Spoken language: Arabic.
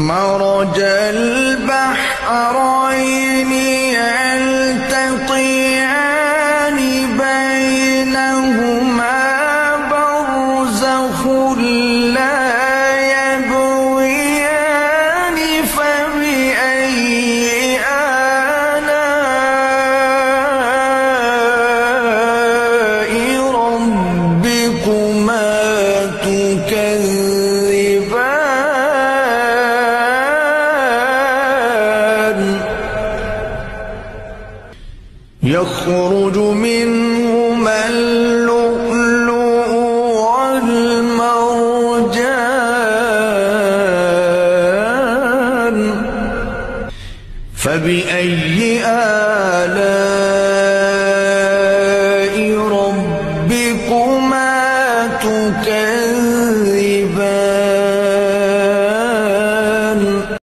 مرج البحرين يلتقيان بينهما برزخ لا يبغيان فبأي آلاء ربكما تكذبان يخرج منهما اللؤلؤ والمرجان فبأي